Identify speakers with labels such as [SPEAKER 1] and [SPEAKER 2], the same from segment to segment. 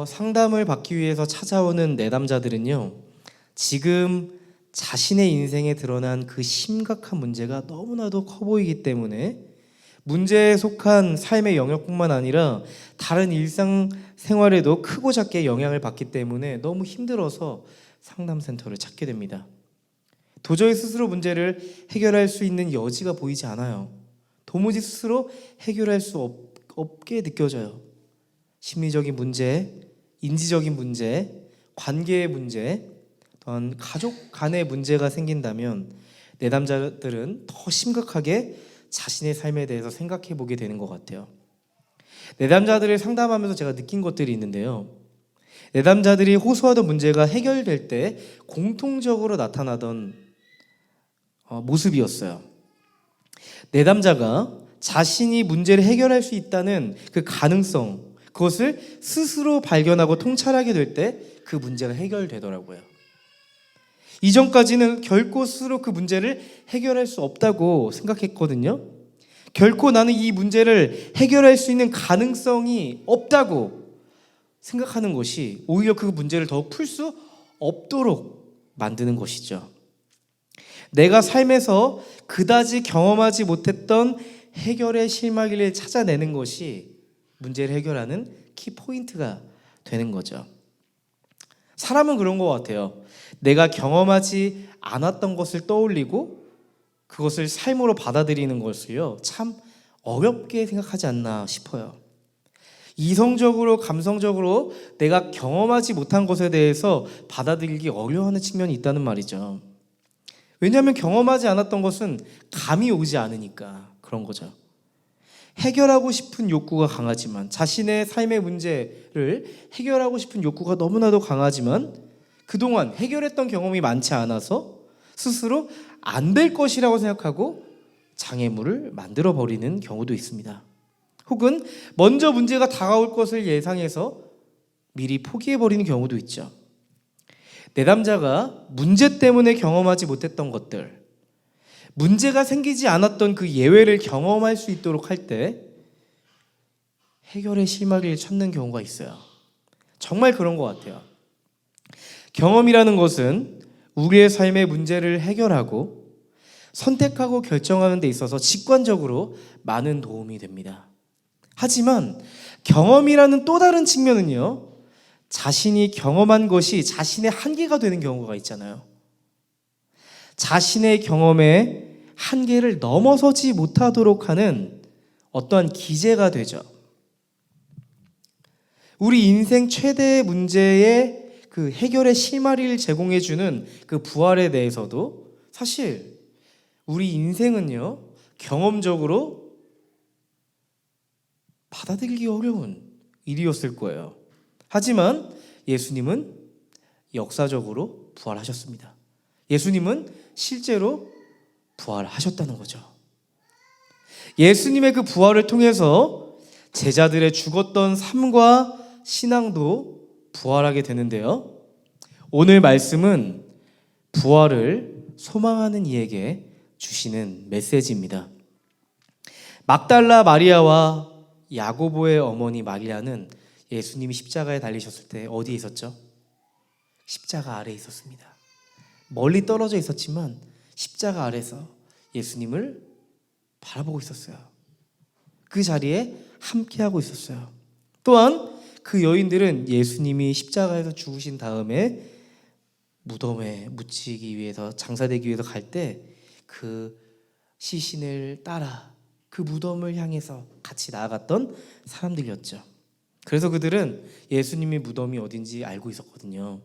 [SPEAKER 1] 상담을 받기 위해서 찾아오는 내담자들은요, 지금 자신의 인생에 드러난 그 심각한 문제가 너무나도 커 보이기 때문에 문제에 속한 삶의 영역뿐만 아니라 다른 일상생활에도 크고 작게 영향을 받기 때문에 너무 힘들어서 상담센터를 찾게 됩니다. 도저히 스스로 문제를 해결할 수 있는 여지가 보이지 않아요. 도무지 스스로 해결할 수 없게 느껴져요. 심리적인 문제, 인지적인 문제, 관계의 문제, 또한 가족 간의 문제가 생긴다면 내담자들은 더 심각하게 자신의 삶에 대해서 생각해 보게 되는 것 같아요. 내담자들을 상담하면서 제가 느낀 것들이 있는데요. 내담자들이 호소하던 문제가 해결될 때 공통적으로 나타나던 모습이었어요. 내담자가 자신이 문제를 해결할 수 있다는 그 가능성, 그것을 스스로 발견하고 통찰하게 될 때 그 문제가 해결되더라고요. 이전까지는 결코 스스로 그 문제를 해결할 수 없다고 생각했거든요. 결코 나는 이 문제를 해결할 수 있는 가능성이 없다고 생각하는 것이 오히려 그 문제를 더욱 풀 수 없도록 만드는 것이죠. 내가 삶에서 그다지 경험하지 못했던 해결의 실마리를 찾아내는 것이 문제를 해결하는 키포인트가 되는 거죠. 사람은 그런 것 같아요. 내가 경험하지 않았던 것을 떠올리고 그것을 삶으로 받아들이는 것을요, 참 어렵게 생각하지 않나 싶어요. 이성적으로, 감성적으로 내가 경험하지 못한 것에 대해서 받아들이기 어려워하는 측면이 있다는 말이죠. 왜냐하면 경험하지 않았던 것은 감이 오지 않으니까 그런 거죠. 해결하고 싶은 욕구가 강하지만, 자신의 삶의 문제를 해결하고 싶은 욕구가 너무나도 강하지만 그동안 해결했던 경험이 많지 않아서 스스로 안 될 것이라고 생각하고 장애물을 만들어버리는 경우도 있습니다. 혹은 먼저 문제가 다가올 것을 예상해서 미리 포기해버리는 경우도 있죠. 내담자가 문제 때문에 경험하지 못했던 것들, 문제가 생기지 않았던 그 예외를 경험할 수 있도록 할 때 해결의 실마리를 찾는 경우가 있어요. 정말 그런 것 같아요. 경험이라는 것은 우리의 삶의 문제를 해결하고 선택하고 결정하는 데 있어서 직관적으로 많은 도움이 됩니다. 하지만 경험이라는 또 다른 측면은요, 자신이 경험한 것이 자신의 한계가 되는 경우가 있잖아요. 자신의 경험의 한계를 넘어서지 못하도록 하는 어떠한 기제가 되죠. 우리 인생 최대의 문제의 그 해결의 실마리를 제공해주는 그 부활에 대해서도 사실 우리 인생은요, 경험적으로 받아들이기 어려운 일이었을 거예요. 하지만 예수님은 역사적으로 부활하셨습니다. 예수님은 실제로 부활하셨다는 거죠. 예수님의 그 부활을 통해서 제자들의 죽었던 삶과 신앙도 부활하게 되는데요. 오늘 말씀은 부활을 소망하는 이에게 주시는 메시지입니다. 막달라 마리아와 야고보의 어머니 마리아는 예수님이 십자가에 달리셨을 때 어디에 있었죠? 십자가 아래에 있었습니다. 멀리 떨어져 있었지만 십자가 아래서 예수님을 바라보고 있었어요. 그 자리에 함께하고 있었어요. 또한 그 여인들은 예수님이 십자가에서 죽으신 다음에 무덤에 묻히기 위해서, 장사되기 위해서 갈 때 그 시신을 따라 그 무덤을 향해서 같이 나아갔던 사람들이었죠. 그래서 그들은 예수님의 무덤이 어딘지 알고 있었거든요.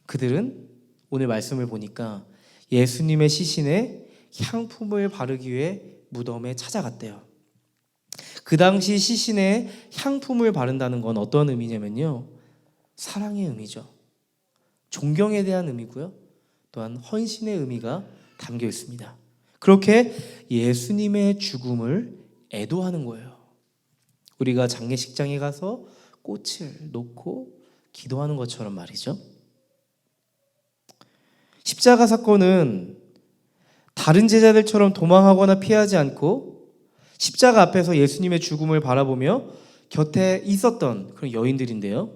[SPEAKER 1] 그들은 오늘 말씀을 보니까 예수님의 시신에 향품을 바르기 위해 무덤에 찾아갔대요. 그 당시 시신에 향품을 바른다는 건 어떤 의미냐면요, 사랑의 의미죠. 존경에 대한 의미고요, 또한 헌신의 의미가 담겨 있습니다. 그렇게 예수님의 죽음을 애도하는 거예요. 우리가 장례식장에 가서 꽃을 놓고 기도하는 것처럼 말이죠. 십자가 사건은 다른 제자들처럼 도망하거나 피하지 않고 십자가 앞에서 예수님의 죽음을 바라보며 곁에 있었던 그런 여인들인데요.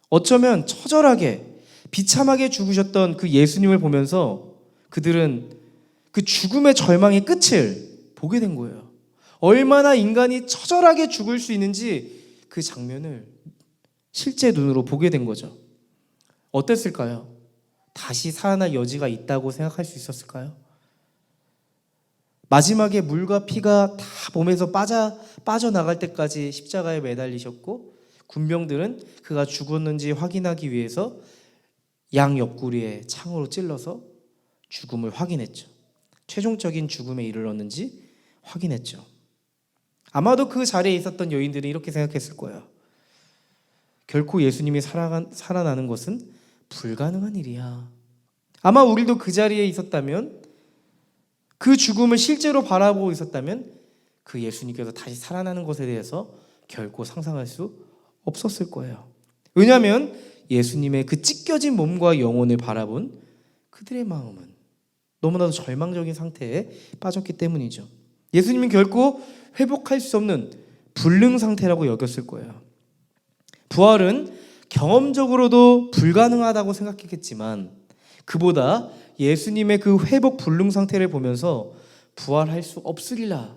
[SPEAKER 1] 어쩌면 처절하게 비참하게 죽으셨던 그 예수님을 보면서 그들은 그 죽음의 절망의 끝을 보게 된 거예요. 얼마나 인간이 처절하게 죽을 수 있는지 그 장면을 실제 눈으로 보게 된 거죠. 어땠을까요? 다시 살아날 여지가 있다고 생각할 수 있었을까요? 마지막에 물과 피가 다 몸에서 빠져나갈 때까지 십자가에 매달리셨고, 군병들은 그가 죽었는지 확인하기 위해서 양 옆구리에 창으로 찔러서 죽음을 확인했죠. 최종적인 죽음에 이르렀는지 확인했죠. 아마도 그 자리에 있었던 여인들은 이렇게 생각했을 거예요. 결코 예수님이 살아나는 것은 불가능한 일이야. 아마 우리도 그 자리에 있었다면, 그 죽음을 실제로 바라보고 있었다면 그 예수님께서 다시 살아나는 것에 대해서 결코 상상할 수 없었을 거예요. 왜냐하면 예수님의 그 찢겨진 몸과 영혼을 바라본 그들의 마음은 너무나도 절망적인 상태에 빠졌기 때문이죠. 예수님은 결코 회복할 수 없는 불능 상태라고 여겼을 거예요. 부활은 경험적으로도 불가능하다고 생각했겠지만 그보다 예수님의 그 회복 불능 상태를 보면서 부활할 수 없으리라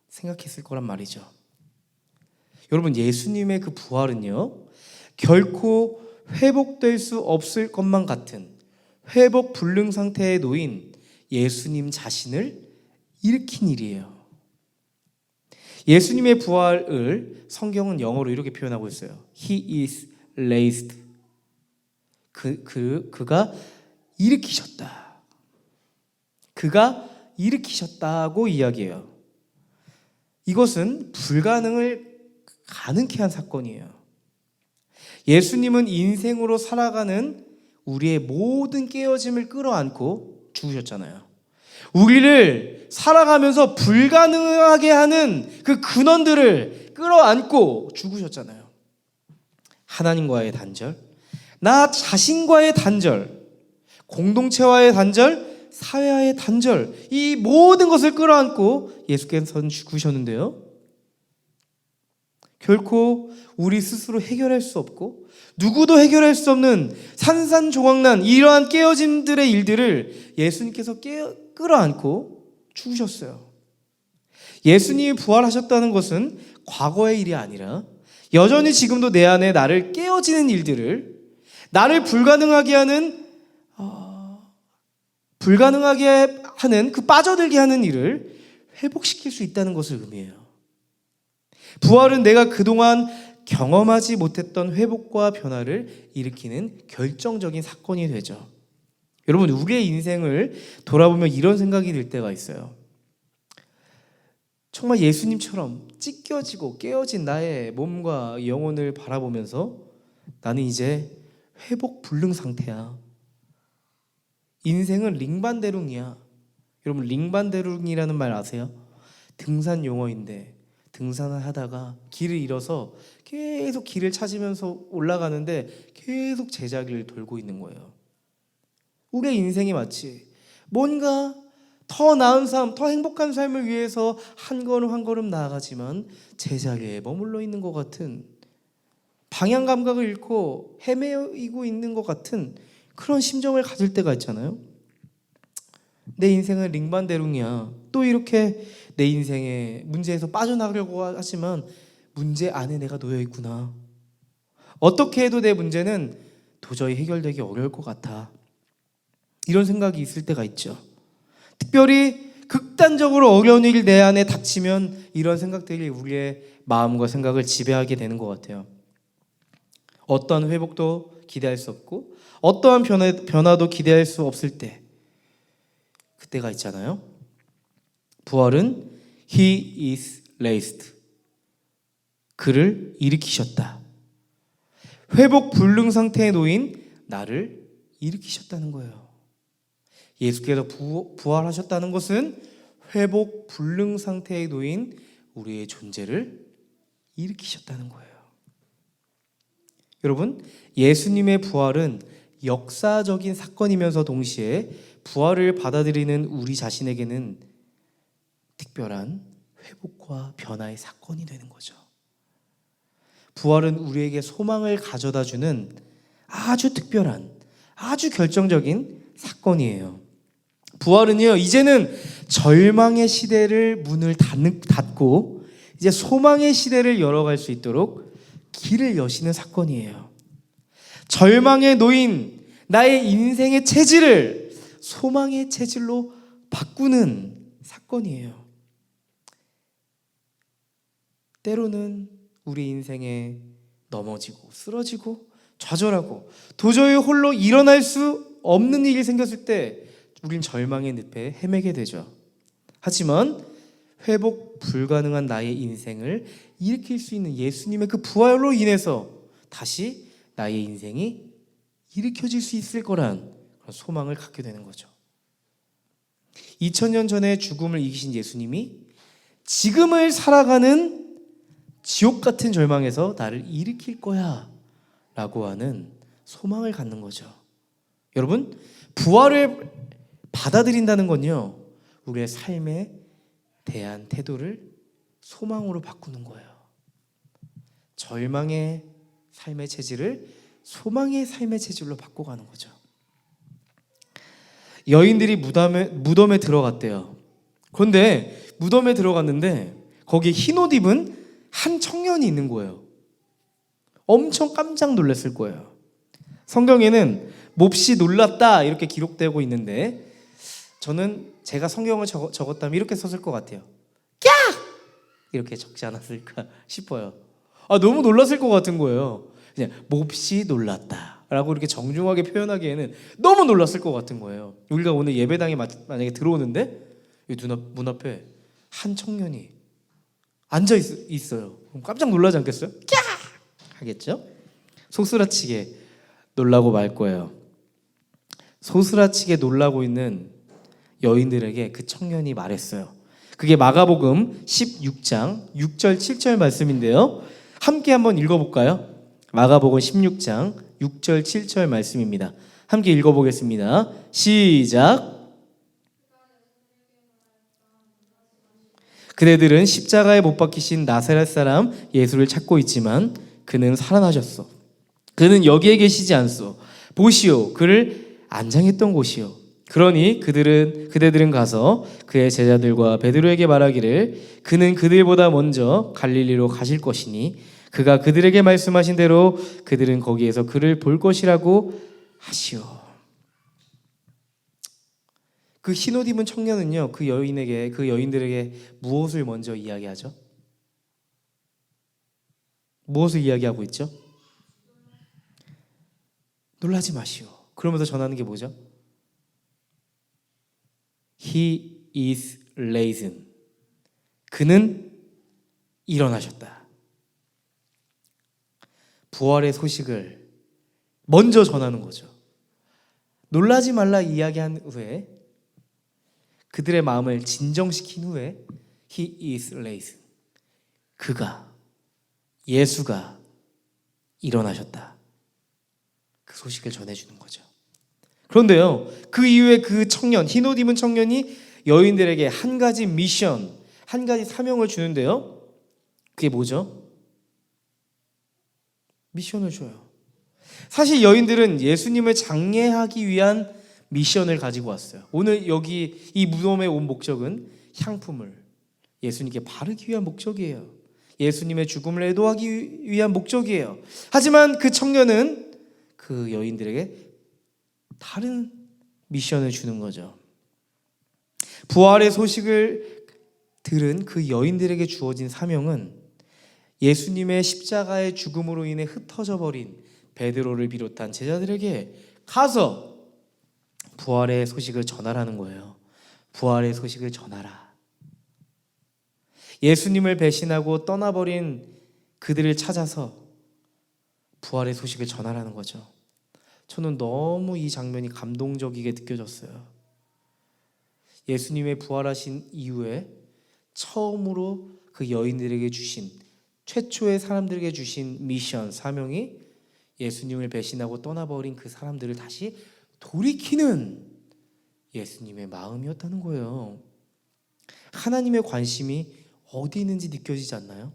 [SPEAKER 1] 생각했을 거란 말이죠. 여러분, 예수님의 그 부활은요, 결코 회복될 수 없을 것만 같은 회복 불능 상태에 놓인 예수님 자신을 일으킨 일이에요. 예수님의 부활을 성경은 영어로 이렇게 표현하고 있어요. He is raised. 그가 일으키셨다. 그가 일으키셨다고 이야기해요. 이것은 불가능을 가능케 한 사건이에요. 예수님은 인생으로 살아가는 우리의 모든 깨어짐을 끌어안고 죽으셨잖아요. 우리를 살아가면서 불가능하게 하는 그 근원들을 끌어안고 죽으셨잖아요. 하나님과의 단절, 나 자신과의 단절, 공동체와의 단절, 사회와의 단절, 이 모든 것을 끌어안고 예수께서는 죽으셨는데요. 결코 우리 스스로 해결할 수 없고 누구도 해결할 수 없는 산산조각난 이러한 깨어짐들의 일들을 예수님께서 끌어안고 죽으셨어요. 예수님이 부활하셨다는 것은 과거의 일이 아니라 여전히 지금도 내 안에 나를 깨어지는 일들을, 나를 불가능하게 하는 그 빠져들게 하는 일을 회복시킬 수 있다는 것을 의미해요. 부활은 내가 그동안 경험하지 못했던 회복과 변화를 일으키는 결정적인 사건이 되죠. 여러분, 우리의 인생을 돌아보면 이런 생각이 들 때가 있어요. 정말 예수님처럼 찢겨지고 깨어진 나의 몸과 영혼을 바라보면서 나는 이제 회복 불능 상태야. 인생은 링반대룽이야. 여러분, 링반대룽이라는 말 아세요? 등산 용어인데, 등산을 하다가 길을 잃어서 계속 길을 찾으면서 올라가는데 계속 제자리를 돌고 있는 거예요. 우리의 인생이 마치 뭔가 더 나은 삶, 더 행복한 삶을 위해서 한 걸음 한 걸음 나아가지만 제자리에 머물러 있는 것 같은, 방향 감각을 잃고 헤매이고 있는 것 같은 그런 심정을 가질 때가 있잖아요. 내 인생은 링반대룽이야. 또 이렇게 내 인생의 문제에서 빠져나가려고 하지만 문제 안에 내가 놓여 있구나. 어떻게 해도 내 문제는 도저히 해결되기 어려울 것 같아. 이런 생각이 있을 때가 있죠. 특별히 극단적으로 어려운 일이 내 안에 닥치면 이런 생각들이 우리의 마음과 생각을 지배하게 되는 것 같아요. 어떠한 회복도 기대할 수 없고 어떠한 변화도 기대할 수 없을 때, 그때가 있잖아요. 부활은 He is raised. 그를 일으키셨다. 회복 불능 상태에 놓인 나를 일으키셨다는 거예요. 예수께서 부활하셨다는 것은 회복 불능 상태에 놓인 우리의 존재를 일으키셨다는 거예요. 여러분, 예수님의 부활은 역사적인 사건이면서 동시에 부활을 받아들이는 우리 자신에게는 특별한 회복과 변화의 사건이 되는 거죠. 부활은 우리에게 소망을 가져다 주는 아주 특별한, 아주 결정적인 사건이에요. 부활은요, 이제는 절망의 시대를 문을 닫고 이제 소망의 시대를 열어갈 수 있도록 길을 여시는 사건이에요. 절망에 놓인 나의 인생의 체질을 소망의 체질로 바꾸는 사건이에요. 때로는 우리 인생에 넘어지고 쓰러지고 좌절하고 도저히 홀로 일어날 수 없는 일이 생겼을 때 우린 절망의 늪에 헤매게 되죠. 하지만 회복 불가능한 나의 인생을 일으킬 수 있는 예수님의 그 부활로 인해서 다시 나의 인생이 일으켜질 수 있을 거란 그런 소망을 갖게 되는 거죠. 2000년 전에 죽음을 이기신 예수님이 지금을 살아가는 지옥 같은 절망에서 나를 일으킬 거야 라고 하는 소망을 갖는 거죠. 여러분, 부활을 받아들인다는 건요, 우리의 삶에 대한 태도를 소망으로 바꾸는 거예요. 절망의 삶의 체질을 소망의 삶의 체질로 바꿔가는 거죠. 여인들이 무덤에 들어갔대요. 그런데 무덤에 들어갔는데 거기에 흰옷 입은 한 청년이 있는 거예요. 엄청 깜짝 놀랐을 거예요. 성경에는 몹시 놀랐다 이렇게 기록되고 있는데 저는 제가 성경을 적었다면 이렇게 썼을 것 같아요. 꺄! 이렇게 적지 않았을까 싶어요. 너무 놀랐을 것 같은 거예요. 그냥 몹시 놀랐다 라고 이렇게 정중하게 표현하기에는 너무 놀랐을 것 같은 거예요. 우리가 오늘 예배당에 만약에 들어오는데 문 앞에 한 청년이 앉아 있어요. 그럼 깜짝 놀라지 않겠어요? 꺄! 하겠죠? 소스라치게 놀라고 말 거예요. 소스라치게 놀라고 있는 여인들에게 그 청년이 말했어요. 그게 마가복음 16장 6절 7절 말씀인데요. 함께 한번 읽어볼까요? 마가복음 16장 6절 7절 말씀입니다. 함께 읽어보겠습니다. 시작. 그대들은 십자가에 못 박히신 나사렛 사람 예수를 찾고 있지만 그는 살아나셨소. 그는 여기에 계시지 않소. 보시오, 그를 안장했던 곳이요. 그러니 그대들은 가서 그의 제자들과 베드로에게 말하기를 그는 그들보다 먼저 갈릴리로 가실 것이니 그가 그들에게 말씀하신 대로 그들은 거기에서 그를 볼 것이라고 하시오. 그 흰옷 입은 청년은요, 그 여인들에게 무엇을 먼저 이야기하죠? 무엇을 이야기하고 있죠? 놀라지 마시오. 그러면서 전하는 게 뭐죠? He is risen. 그는 일어나셨다. 부활의 소식을 먼저 전하는 거죠. 놀라지 말라 이야기한 후에 그들의 마음을 진정시킨 후에 He is risen. 예수가 일어나셨다. 그 소식을 전해주는 거죠. 그런데요, 그 이후에 그 청년, 흰옷 입은 청년이 여인들에게 한 가지 미션, 한 가지 사명을 주는데요. 그게 뭐죠? 미션을 줘요. 사실 여인들은 예수님을 장례하기 위한 미션을 가지고 왔어요. 오늘 여기 이 무덤에 온 목적은 향품을 예수님께 바르기 위한 목적이에요. 예수님의 죽음을 애도하기 위한 목적이에요. 하지만 그 청년은 그 여인들에게 다른 미션을 주는 거죠. 부활의 소식을 들은 그 여인들에게 주어진 사명은 예수님의 십자가의 죽음으로 인해 흩어져 버린 베드로를 비롯한 제자들에게 가서 부활의 소식을 전하라는 거예요. 부활의 소식을 전하라. 예수님을 배신하고 떠나버린 그들을 찾아서 부활의 소식을 전하라는 거죠. 저는 너무 이 장면이 감동적이게 느껴졌어요. 예수님의 부활하신 이후에 처음으로 그 여인들에게 주신, 최초의 사람들에게 주신 미션, 사명이 예수님을 배신하고 떠나버린 그 사람들을 다시 돌이키는 예수님의 마음이었다는 거예요. 하나님의 관심이 어디 있는지 느껴지지 않나요?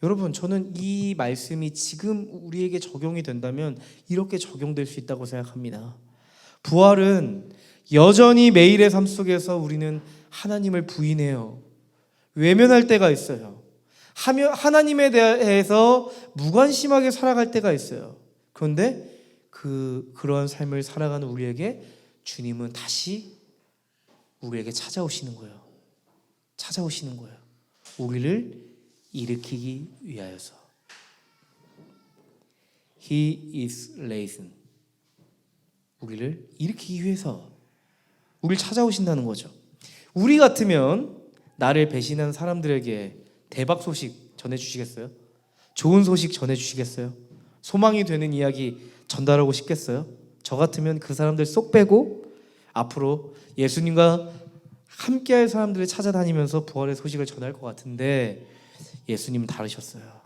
[SPEAKER 1] 여러분, 저는 이 말씀이 지금 우리에게 적용이 된다면 이렇게 적용될 수 있다고 생각합니다. 부활은 여전히 매일의 삶 속에서 우리는 하나님을 부인해요. 외면할 때가 있어요. 하나님에 대해서 무관심하게 살아갈 때가 있어요. 그런데 그런 삶을 살아가는 우리에게 주님은 다시 우리에게 찾아오시는 거예요. 찾아오시는 거예요. 우리를 일으키기 위하여서. He is risen. 우리를 일으키기 위해서 우리를 찾아오신다는 거죠. 우리 같으면 나를 배신한 사람들에게 대박 소식 전해주시겠어요? 좋은 소식 전해주시겠어요? 소망이 되는 이야기 전달하고 싶겠어요? 저 같으면 그 사람들 쏙 빼고 앞으로 예수님과 함께할 사람들을 찾아다니면서 부활의 소식을 전할 것 같은데, 예수님은 다르셨어요.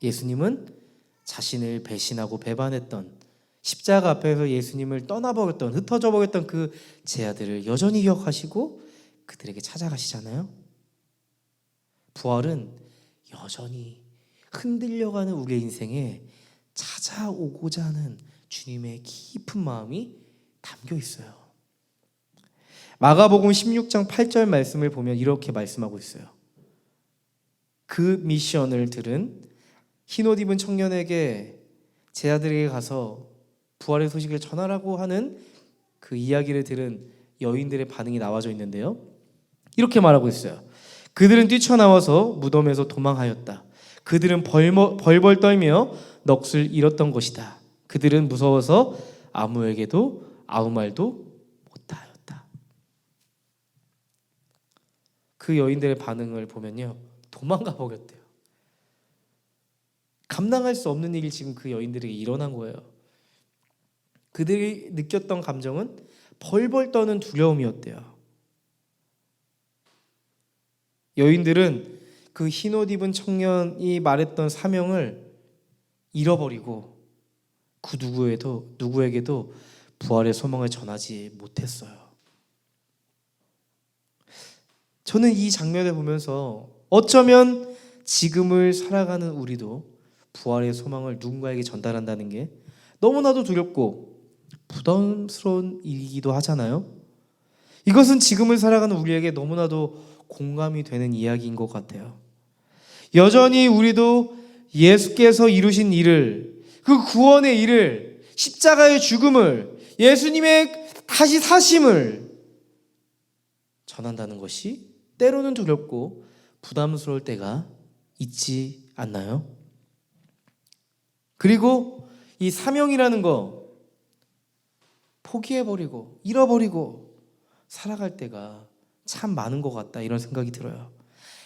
[SPEAKER 1] 예수님은 자신을 배신하고 배반했던, 십자가 앞에서 예수님을 떠나버렸던, 흩어져 버렸던 그 제자들을 여전히 기억하시고 그들에게 찾아가시잖아요. 부활은 여전히 흔들려가는 우리의 인생에 찾아오고자 하는 주님의 깊은 마음이 담겨 있어요. 마가복음 16장 8절 말씀을 보면 이렇게 말씀하고 있어요. 그 미션을 들은 흰옷 입은 청년에게 제자들에게 가서 부활의 소식을 전하라고 하는 그 이야기를 들은 여인들의 반응이 나와져 있는데요. 이렇게 말하고 있어요. 그들은 뛰쳐나와서 무덤에서 도망하였다. 그들은 벌벌 떨며 넋을 잃었던 것이다. 그들은 무서워서 아무에게도 아무 말도 못하였다. 그 여인들의 반응을 보면요, 도망가 버렸대요. 감당할 수 없는 일이 지금 그 여인들에게 일어난 거예요. 그들이 느꼈던 감정은 벌벌 떠는 두려움이었대요. 여인들은 그 흰옷 입은 청년이 말했던 사명을 잃어버리고 그 누구에게도 부활의 소망을 전하지 못했어요. 저는 이 장면을 보면서 어쩌면 지금을 살아가는 우리도 부활의 소망을 누군가에게 전달한다는 게 너무나도 두렵고 부담스러운 일이기도 하잖아요. 이것은 지금을 살아가는 우리에게 너무나도 공감이 되는 이야기인 것 같아요. 여전히 우리도 예수께서 이루신 일을, 그 구원의 일을, 십자가의 죽음을, 예수님의 다시 사심을 전한다는 것이 때로는 두렵고 부담스러울 때가 있지 않나요? 그리고 이 사명이라는 거 포기해버리고 잃어버리고 살아갈 때가 참 많은 것 같다, 이런 생각이 들어요.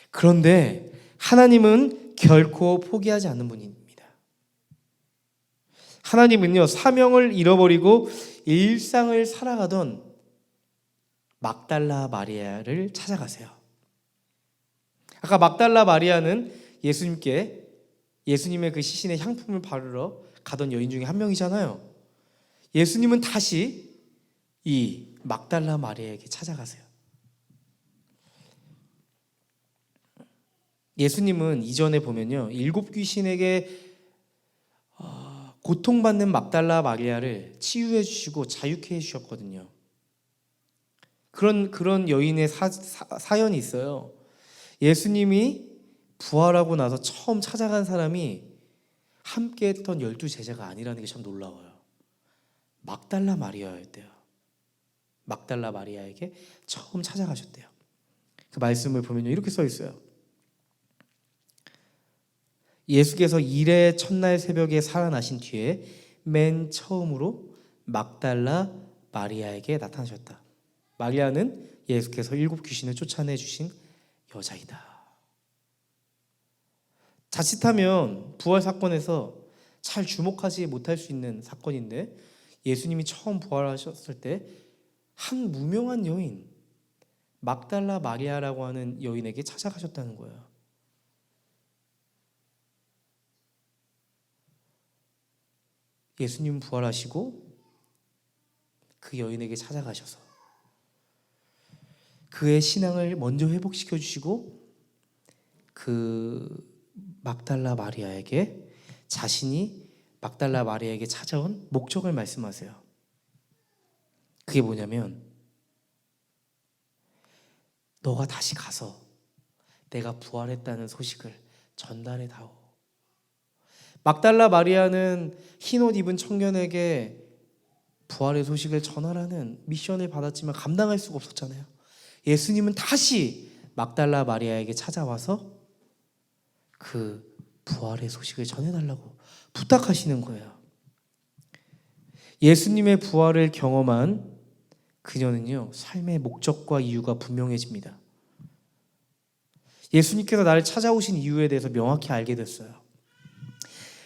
[SPEAKER 1] 그런데 하나님은 결코 포기하지 않는 분입니다. 하나님은요, 사명을 잃어버리고 일상을 살아가던 막달라 마리아를 찾아가세요. 아까 막달라 마리아는 예수님의 그 시신에 향품을 바르러 가던 여인 중에 한 명이잖아요. 예수님은 다시 이 막달라 마리아에게 찾아가세요. 예수님은 이전에 보면요, 7 귀신에게 고통받는 막달라 마리아를 치유해 주시고 자유케 해 주셨거든요. 그런 여인의 사연이 있어요. 예수님이 부활하고 나서 처음 찾아간 사람이 함께 했던 12제자가 아니라는 게 참 놀라워요. 막달라 마리아였대요. 막달라 마리아에게 처음 찾아가셨대요. 그 말씀을 보면요, 이렇게 써 있어요. 예수께서 일의 첫날 새벽에 살아나신 뒤에 맨 처음으로 막달라 마리아에게 나타나셨다. 마리아는 예수께서 7 귀신을 쫓아내 주신 여자이다. 자칫하면 부활 사건에서 잘 주목하지 못할 수 있는 사건인데, 예수님이 처음 부활하셨을 때 한 무명한 여인, 막달라 마리아라고 하는 여인에게 찾아가셨다는 거예요. 예수님 부활하시고 그 여인에게 찾아가셔서 그의 신앙을 먼저 회복시켜 주시고 그 막달라 마리아에게 자신이 막달라 마리아에게 찾아온 목적을 말씀하세요. 그게 뭐냐면 너가 다시 가서 내가 부활했다는 소식을 전달해 다오. 막달라 마리아는 흰옷 입은 청년에게 부활의 소식을 전하라는 미션을 받았지만 감당할 수가 없었잖아요. 예수님은 다시 막달라 마리아에게 찾아와서 그 부활의 소식을 전해달라고 부탁하시는 거예요. 예수님의 부활을 경험한 그녀는요, 삶의 목적과 이유가 분명해집니다. 예수님께서 나를 찾아오신 이유에 대해서 명확히 알게 됐어요.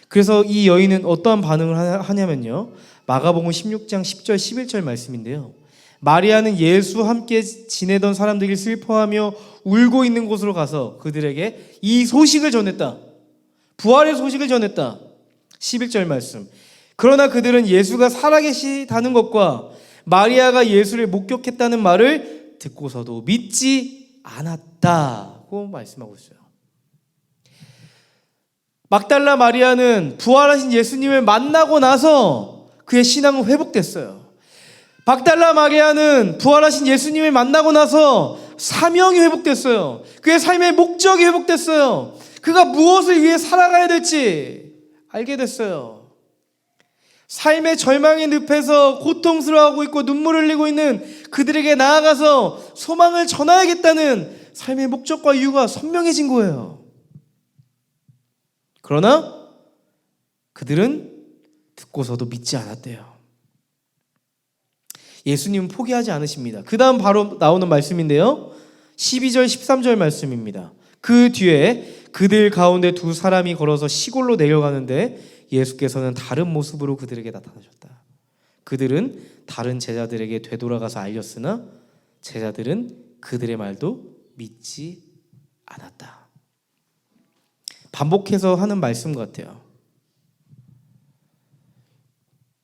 [SPEAKER 1] 그래서 이 여인은 어떠한 반응을 하냐면요, 마가복음 16장 10절 11절 말씀인데요, 마리아는 예수와 함께 지내던 사람들이 슬퍼하며 울고 있는 곳으로 가서 그들에게 이 소식을 전했다. 부활의 소식을 전했다. 11절 말씀. 그러나 그들은 예수가 살아계시다는 것과 마리아가 예수를 목격했다는 말을 듣고서도 믿지 않았다고 말씀하고 있어요. 막달라 마리아는 부활하신 예수님을 만나고 나서 그의 신앙은 회복됐어요. 막달라 마리아는 부활하신 예수님을 만나고 나서 사명이 회복됐어요. 그의 삶의 목적이 회복됐어요. 그가 무엇을 위해 살아가야 될지 알게 됐어요. 삶의 절망의 늪에서 고통스러워하고 있고 눈물을 흘리고 있는 그들에게 나아가서 소망을 전해야겠다는 삶의 목적과 이유가 선명해진 거예요. 그러나 그들은 듣고서도 믿지 않았대요. 예수님은 포기하지 않으십니다. 그 다음 바로 나오는 말씀인데요, 12절 13절 말씀입니다. 그 뒤에 그들 가운데 두 사람이 걸어서 시골로 내려가는데 예수께서는 다른 모습으로 그들에게 나타나셨다. 그들은 다른 제자들에게 되돌아가서 알렸으나 제자들은 그들의 말도 믿지 않았다. 반복해서 하는 말씀 같아요.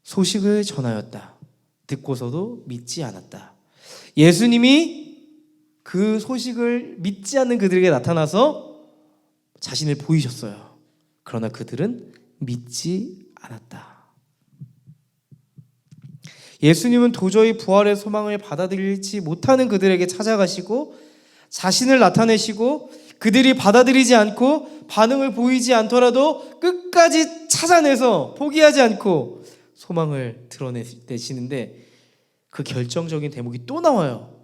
[SPEAKER 1] 소식을 전하였다. 듣고서도 믿지 않았다. 예수님이 그 소식을 믿지 않는 그들에게 나타나서 자신을 보이셨어요. 그러나 그들은 믿지 않았다. 예수님은 도저히 부활의 소망을 받아들이지 못하는 그들에게 찾아가시고 자신을 나타내시고 그들이 받아들이지 않고 반응을 보이지 않더라도 끝까지 찾아내서 포기하지 않고 소망을 드러내시는데 그 결정적인 대목이 또 나와요.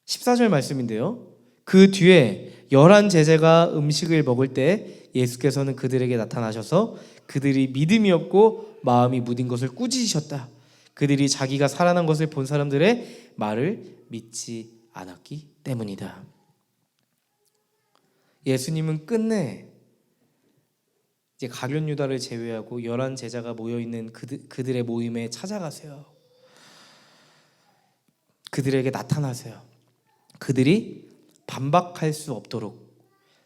[SPEAKER 1] 14절 말씀인데요, 그 뒤에 11 제자가 음식을 먹을 때 예수께서는 그들에게 나타나셔서 그들이 믿음이 없고 마음이 무딘 것을 꾸짖으셨다. 그들이 자기가 살아난 것을 본 사람들의 말을 믿지 않았기 때문이다. 예수님은 끝내 이제 가룟 유다를 제외하고 11 제자가 모여있는 그들의 모임에 찾아가세요. 그들에게 나타나세요. 그들이 반박할 수 없도록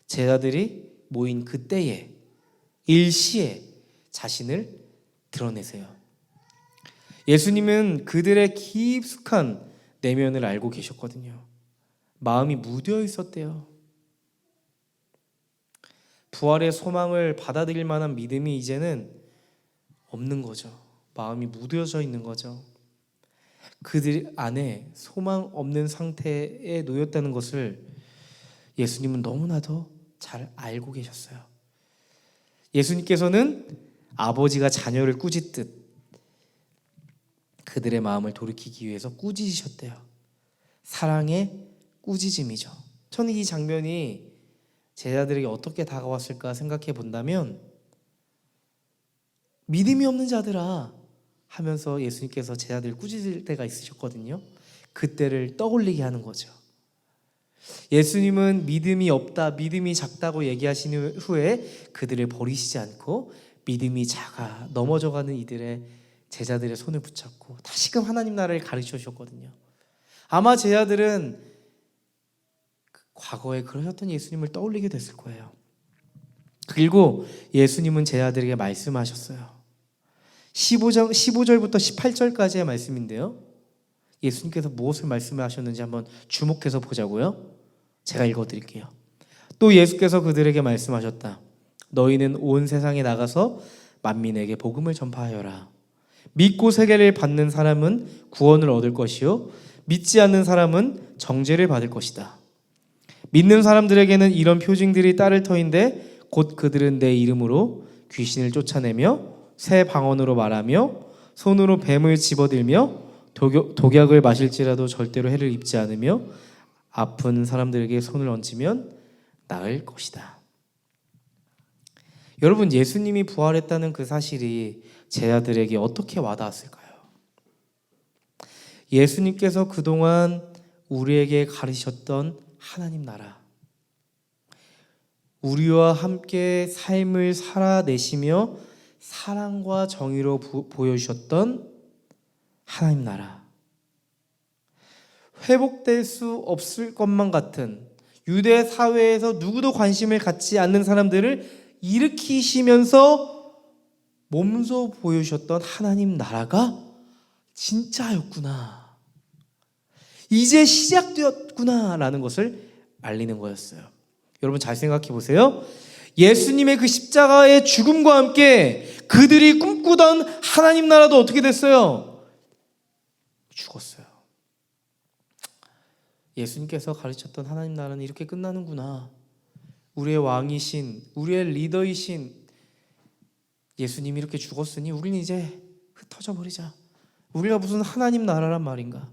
[SPEAKER 1] 제자들이 모인 그때에 일시에 자신을 드러내세요. 예수님은 그들의 깊숙한 내면을 알고 계셨거든요. 마음이 무뎌 있었대요. 부활의 소망을 받아들일 만한 믿음이 이제는 없는 거죠. 마음이 무뎌져 있는 거죠. 그들 안에 소망 없는 상태에 놓였다는 것을 예수님은 너무나도 잘 알고 계셨어요. 예수님께서는 아버지가 자녀를 꾸짖듯 그들의 마음을 돌이키기 위해서 꾸짖으셨대요. 사랑의 꾸짖음이죠. 저는 이 장면이 제자들에게 어떻게 다가왔을까 생각해 본다면, 믿음이 없는 자들아 하면서 예수님께서 제자들을 꾸짖을 때가 있으셨거든요. 그때를 떠올리게 하는 거죠. 예수님은 믿음이 없다, 믿음이 작다고 얘기하신 후에 그들을 버리시지 않고 믿음이 작아 넘어져가는 이들의 제자들의 손을 붙잡고 다시금 하나님 나라를 가르쳐 주셨거든요. 아마 제자들은 과거에 그러셨던 예수님을 떠올리게 됐을 거예요. 그리고 예수님은 제자들에게 말씀하셨어요. 15절부터 18절까지의 말씀인데요, 예수님께서 무엇을 말씀하셨는지 한번 주목해서 보자고요. 제가 읽어드릴게요. 또 예수께서 그들에게 말씀하셨다. 너희는 온 세상에 나가서 만민에게 복음을 전파하여라. 믿고 세례를 받는 사람은 구원을 얻을 것이요 믿지 않는 사람은 정죄를 받을 것이다. 믿는 사람들에게는 이런 표징들이 따를 터인데 곧 그들은 내 이름으로 귀신을 쫓아내며 새 방언으로 말하며 손으로 뱀을 집어들며 독약을 마실지라도 절대로 해를 입지 않으며 아픈 사람들에게 손을 얹으면 나을 것이다. 여러분, 예수님이 부활했다는 그 사실이 제자들에게 어떻게 와닿았을까요? 예수님께서 그동안 우리에게 가르치셨던 하나님 나라, 우리와 함께 삶을 살아내시며 사랑과 정의로 보여주셨던 하나님 나라, 회복될 수 없을 것만 같은 유대 사회에서 누구도 관심을 갖지 않는 사람들을 일으키시면서 몸소 보여주셨던 하나님 나라가 진짜였구나, 이제 시작되었구나라는 것을 알리는 거였어요. 여러분 잘 생각해 보세요. 예수님의 그 십자가의 죽음과 함께 그들이 꿈꾸던 하나님 나라도 어떻게 됐어요? 죽었어요. 예수님께서 가르쳤던 하나님 나라는 이렇게 끝나는구나. 우리의 왕이신, 우리의 리더이신 예수님이 이렇게 죽었으니 우리는 이제 흩어져 버리자. 우리가 무슨 하나님 나라란 말인가?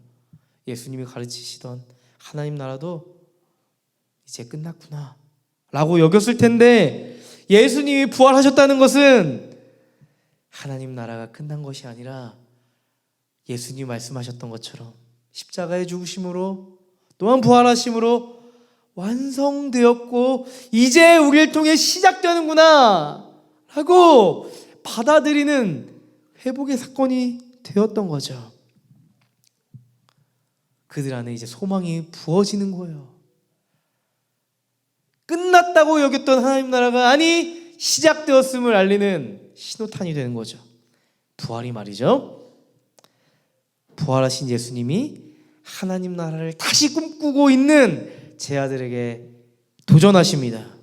[SPEAKER 1] 예수님이 가르치시던 하나님 나라도 이제 끝났구나 라고 여겼을 텐데, 예수님이 부활하셨다는 것은 하나님 나라가 끝난 것이 아니라 예수님이 말씀하셨던 것처럼 십자가의 죽으심으로 또한 부활하심으로 완성되었고 이제 우리를 통해 시작되는구나 라고 받아들이는 회복의 사건이 되었던 거죠. 그들 안에 이제 소망이 부어지는 거예요. 끝났다고 여겼던 하나님 나라가 아니 시작되었음을 알리는 신호탄이 되는 거죠. 부활이 말이죠. 부활하신 예수님이 하나님 나라를 다시 꿈꾸고 있는 제 아들에게 도전하십니다.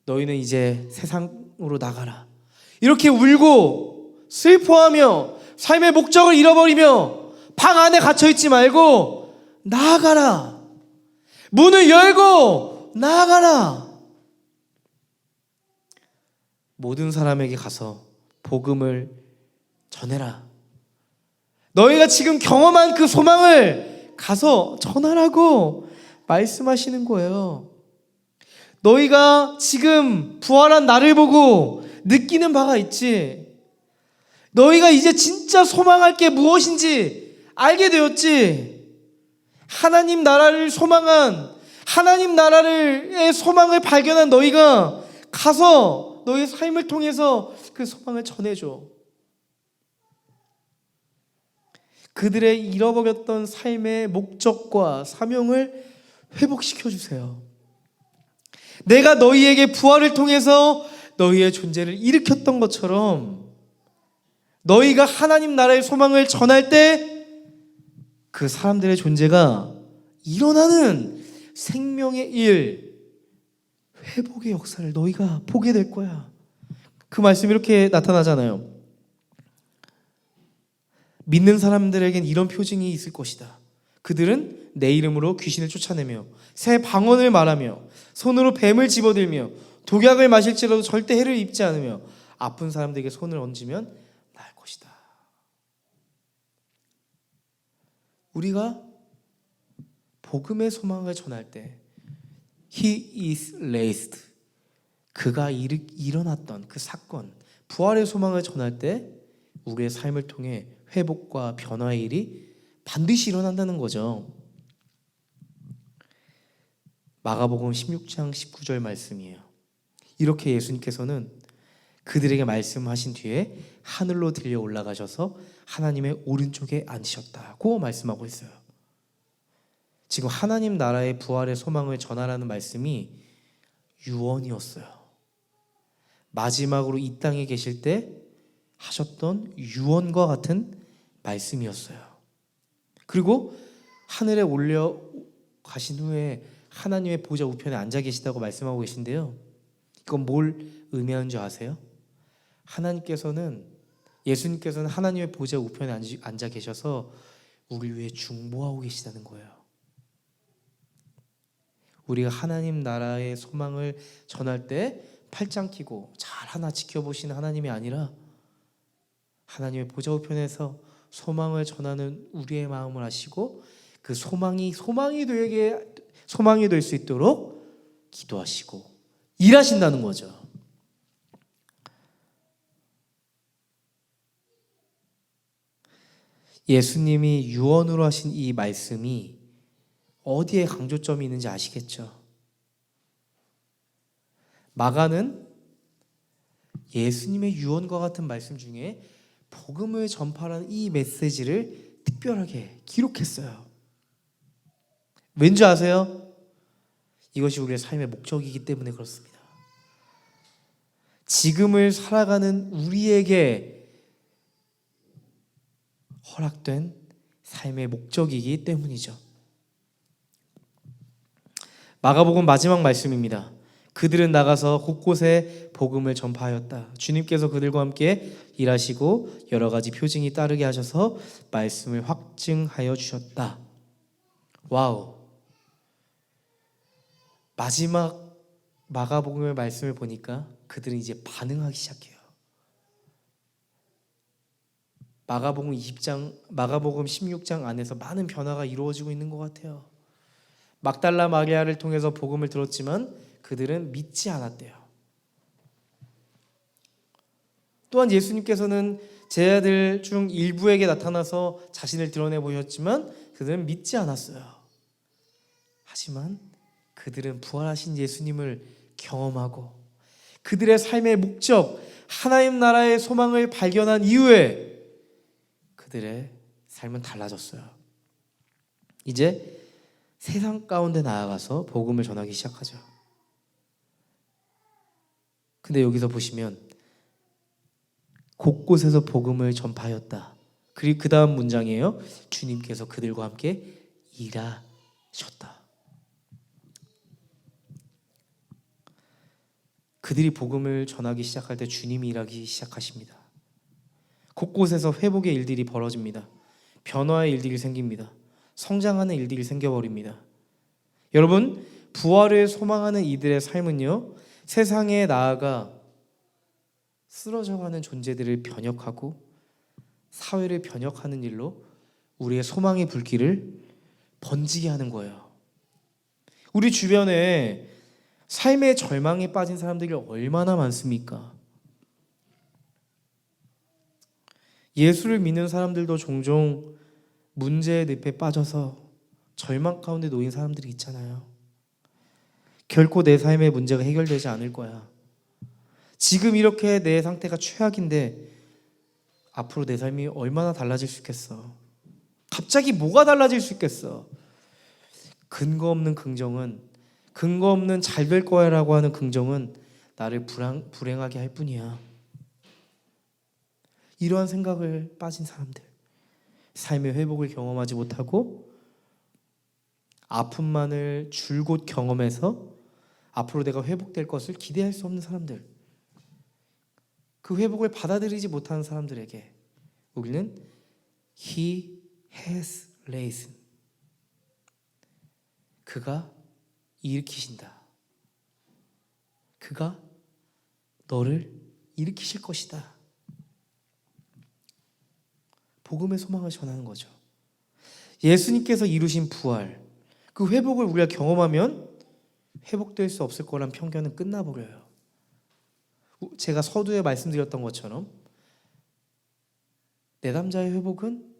[SPEAKER 1] 너희는 이제 세상으로 나가라. 이렇게 울고 슬퍼하며 삶의 목적을 잃어버리며 방 안에 갇혀있지 말고 나아가라. 문을 열고 나아가라. 모든 사람에게 가서 복음을 전해라. 너희가 지금 경험한 그 소망을 가서 전하라고 말씀하시는 거예요. 너희가 지금 부활한 나를 보고 느끼는 바가 있지. 너희가 이제 진짜 소망할 게 무엇인지 알게 되었지. 하나님 나라를 소망한, 하나님 나라의 소망을 발견한 너희가 가서 너의 삶을 통해서 그 소망을 전해줘. 그들의 잃어버렸던 삶의 목적과 사명을 회복시켜 주세요. 내가 너희에게 부활을 통해서 너희의 존재를 일으켰던 것처럼 너희가 하나님 나라의 소망을 전할 때 그 사람들의 존재가 일어나는 생명의 일, 회복의 역사를 너희가 보게 될 거야. 그 말씀이 이렇게 나타나잖아요. 믿는 사람들에겐 이런 표징이 있을 것이다. 그들은 내 이름으로 귀신을 쫓아내며 새 방언을 말하며 손으로 뱀을 집어들며 독약을 마실지라도 절대 해를 입지 않으며 아픈 사람들에게 손을 얹으면 나을 것이다. 우리가 복음의 소망을 전할 때 He is raised, 그가 일어났던 그 사건, 부활의 소망을 전할 때 우리의 삶을 통해 회복과 변화의 일이 반드시 일어난다는 거죠. 마가복음 16장 19절 말씀이에요. 이렇게 예수님께서는 그들에게 말씀하신 뒤에 하늘로 들려 올라가셔서 하나님의 오른쪽에 앉으셨다고 말씀하고 있어요. 지금 하나님 나라의 부활의 소망을 전하라는 말씀이 유언이었어요. 마지막으로 이 땅에 계실 때 하셨던 유언과 같은 말씀이었어요. 그리고 하늘에 가신 후에 하나님의 보좌 우편에 앉아 계시다고 말씀하고 계신데요. 이건 뭘 의미하는 줄 아세요? 예수님께서는 하나님의 보좌 우편에 앉아 계셔서 우리 위해 중보하고 계시다는 거예요. 우리가 하나님 나라의 소망을 전할 때 팔짱 끼고 잘 하나 지켜보시는 하나님이 아니라 하나님의 보좌 우편에서 소망을 전하는 우리의 마음을 아시고 그 소망이 될 수 있도록 기도하시고 일하신다는 거죠. 예수님이 유언으로 하신 이 말씀이 어디에 강조점이 있는지 아시겠죠? 마가는 예수님의 유언과 같은 말씀 중에 복음을 전파하는 이 메시지를 특별하게 기록했어요. 왠지 아세요? 이것이 우리의 삶의 목적이기 때문에 그렇습니다. 지금을 살아가는 우리에게 허락된 삶의 목적이기 때문이죠. 마가복음 마지막 말씀입니다. 그들은 나가서 곳곳에 복음을 전파하였다. 주님께서 그들과 함께 일하시고 여러 가지 표징이 따르게 하셔서 말씀을 확증하여 주셨다. 와우. 마지막 마가복음의 말씀을 보니까 그들은 이제 반응하기 시작해요. 마가복음 16장 안에서 많은 변화가 이루어지고 있는 것 같아요. 막달라 마리아를 통해서 복음을 들었지만 그들은 믿지 않았대요. 또한 예수님께서는 제자들 중 일부에게 나타나서 자신을 드러내 보셨지만 그들은 믿지 않았어요. 하지만 그들은 부활하신 예수님을 경험하고 그들의 삶의 목적, 하나님 나라의 소망을 발견한 이후에 그들의 삶은 달라졌어요. 이제 세상 가운데 나아가서 복음을 전하기 시작하죠. 근데 여기서 보시면 곳곳에서 복음을 전파하였다. 그리고 그 다음 문장이에요. 주님께서 그들과 함께 일하셨다. 그들이 복음을 전하기 시작할 때 주님이 일하기 시작하십니다. 곳곳에서 회복의 일들이 벌어집니다. 변화의 일들이 생깁니다. 성장하는 일들이 생겨버립니다. 여러분, 부활을 소망하는 이들의 삶은요, 세상에 나아가 쓰러져가는 존재들을 변혁하고 사회를 변혁하는 일로 우리의 소망의 불길을 번지게 하는 거예요. 우리 주변에 삶의 절망에 빠진 사람들이 얼마나 많습니까? 예수를 믿는 사람들도 종종 문제의 늪에 빠져서 절망 가운데 놓인 사람들이 있잖아요. 결코 내 삶의 문제가 해결되지 않을 거야. 지금 이렇게 내 상태가 최악인데 앞으로 내 삶이 얼마나 달라질 수 있겠어? 갑자기 뭐가 달라질 수 있겠어? 근거 없는 긍정은, 근거 없는 잘 될 거야 라고 하는 긍정은 나를 불행하게 할 뿐이야. 이러한 생각을 빠진 사람들, 삶의 회복을 경험하지 못하고 아픔만을 줄곧 경험해서 앞으로 내가 회복될 것을 기대할 수 없는 사람들, 그 회복을 받아들이지 못하는 사람들에게 우리는 He has risen, 그가 일으키신다, 그가 너를 일으키실 것이다, 복음의 소망을 전하는 거죠. 예수님께서 이루신 부활, 그 회복을 우리가 경험하면 회복될 수 없을 거란 편견은 끝나버려요. 제가 서두에 말씀드렸던 것처럼 내담자의 회복은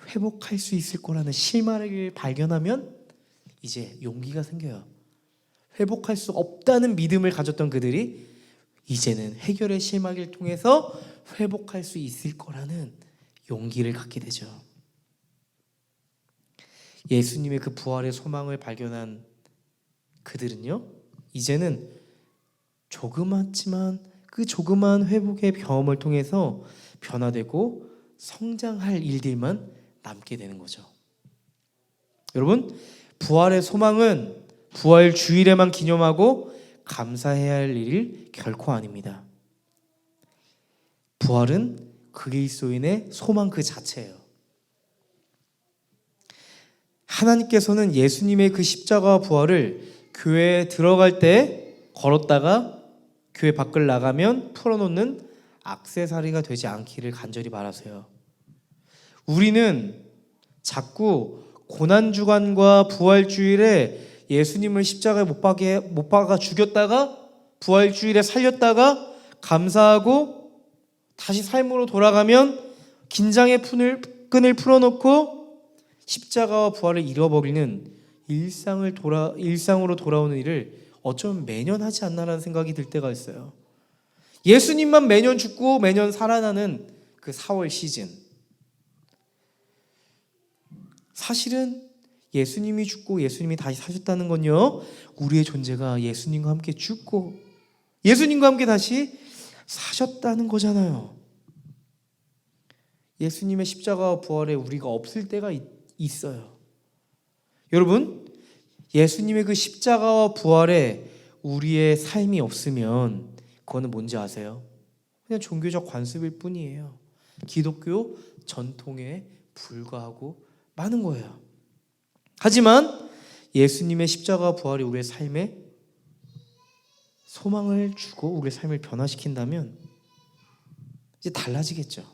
[SPEAKER 1] 회복할 수 있을 거라는 실마리를 발견하면 이제 용기가 생겨요. 회복할 수 없다는 믿음을 가졌던 그들이 이제는 해결의 실마리를 통해서 회복할 수 있을 거라는 용기를 갖게 되죠. 예수님의 그 부활의 소망을 발견한 그들은요, 이제는 조그맣지만 그 조그만 회복의 경험을 통해서 변화되고 성장할 일들만 남게 되는 거죠. 여러분, 부활의 소망은 부활 주일에만 기념하고 감사해야 할 일이 결코 아닙니다. 부활은 그리스도인의 소망 그 자체예요. 하나님께서는 예수님의 그 십자가와 부활을 교회에 들어갈 때 걸었다가 교회 밖을 나가면 풀어놓는 액세서리가 되지 않기를 간절히 바라세요. 우리는 자꾸 고난주간과 부활주일에 예수님을 십자가에 못 박아 죽였다가 부활주일에 살렸다가 감사하고 다시 삶으로 돌아가면 긴장의 끈을 풀어놓고 십자가와 부활을 잃어버리는 일상으로 돌아오는 일을 어쩌면 매년 하지 않나라는 생각이 들 때가 있어요. 예수님만 매년 죽고 매년 살아나는 그 4월 시즌. 사실은 예수님이 죽고 예수님이 다시 사셨다는 건요, 우리의 존재가 예수님과 함께 죽고 예수님과 함께 다시 사셨다는 거잖아요. 예수님의 십자가와 부활에 우리가 없을 때가 있어요. 여러분, 예수님의 그 십자가와 부활에 우리의 삶이 없으면 그거는 뭔지 아세요? 그냥 종교적 관습일 뿐이에요. 기독교 전통에 불과하고 많은 거예요. 하지만 예수님의 십자가와 부활이 우리의 삶에 소망을 주고 우리의 삶을 변화시킨다면 이제 달라지겠죠.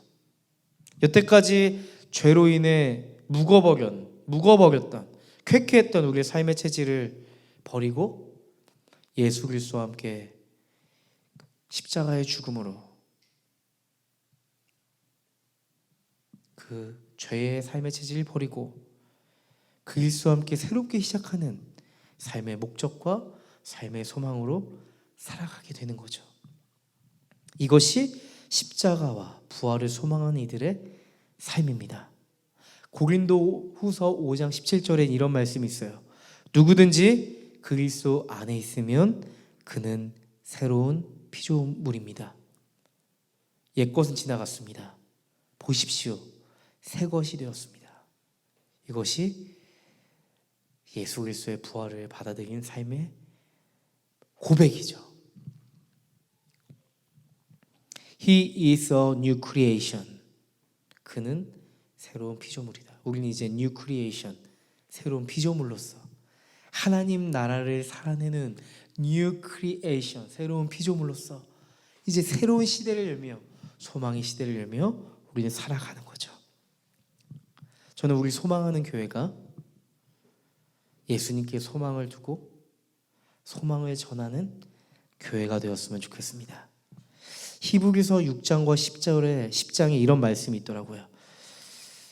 [SPEAKER 1] 여태까지 죄로 인해 묵어버렸던 쾌쾌했던 우리의 삶의 체질을 버리고 예수 그리스도와 함께 십자가의 죽음으로 그 죄의 삶의 체질을 버리고 그리스도와 함께 새롭게 시작하는 삶의 목적과 삶의 소망으로 살아가게 되는 거죠. 이것이 십자가와 부활을 소망하는 이들의 삶입니다. 고린도후서 5장 17절에 이런 말씀이 있어요. 누구든지 그리스도 안에 있으면 그는 새로운 피조물입니다. 옛것은 지나갔습니다. 보십시오. 새 것이 되었습니다. 이것이 예수 그리스도의 부활을 받아들이는 삶의 고백이죠. He is a new creation. 그는 새로운 피조물이다. 우리는 이제 new creation, 새로운 피조물로서 하나님 나라를 살아내는 new creation, 새로운 피조물로서 이제 새로운 시대를 열며 소망의 시대를 열며 우리는 살아가는 거죠. 저는 우리 소망하는 교회가 예수님께 소망을 두고 소망을 전하는 교회가 되었으면 좋겠습니다. 히브리서 6장과 10장에 이런 말씀이 있더라고요.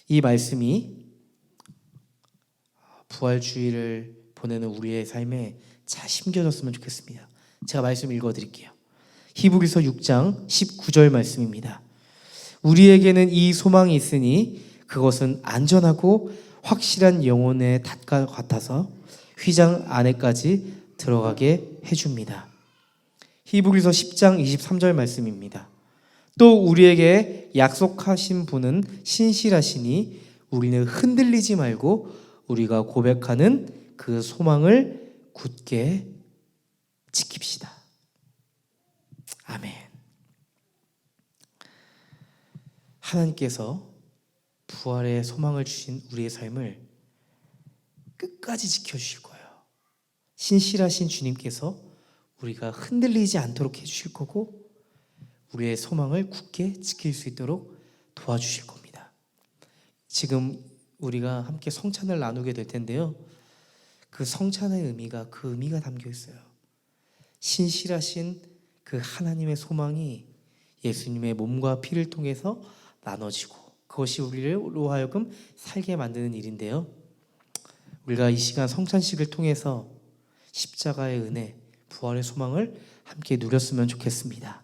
[SPEAKER 1] 이 말씀이 부활주의를 보내는 우리의 삶에 잘 심겨졌으면 좋겠습니다. 제가 말씀 읽어드릴게요. 히브리서 6장 19절 말씀입니다. 우리에게는 이 소망이 있으니 그것은 안전하고 확실한 영혼의 닷과 같아서 휘장 안에까지 들어가게 해줍니다. 히브리서 10장 23절 말씀입니다. 또 우리에게 약속하신 분은 신실하시니 우리는 흔들리지 말고 우리가 고백하는 그 소망을 굳게 지킵시다. 아멘. 하나님께서 부활의 소망을 주신 우리의 삶을 끝까지 지켜주실 거예요. 신실하신 주님께서 우리가 흔들리지 않도록 해주실 거고 우리의 소망을 굳게 지킬 수 있도록 도와주실 겁니다. 지금 우리가 함께 성찬을 나누게 될 텐데요. 그 성찬의 의미가 담겨 있어요. 신실하신 그 하나님의 소망이 예수님의 몸과 피를 통해서 나눠지고 그것이 우리로 하여금 살게 만드는 일인데요. 우리가 이 시간 성찬식을 통해서 십자가의 은혜, 부활의 소망을 함께 누렸으면 좋겠습니다.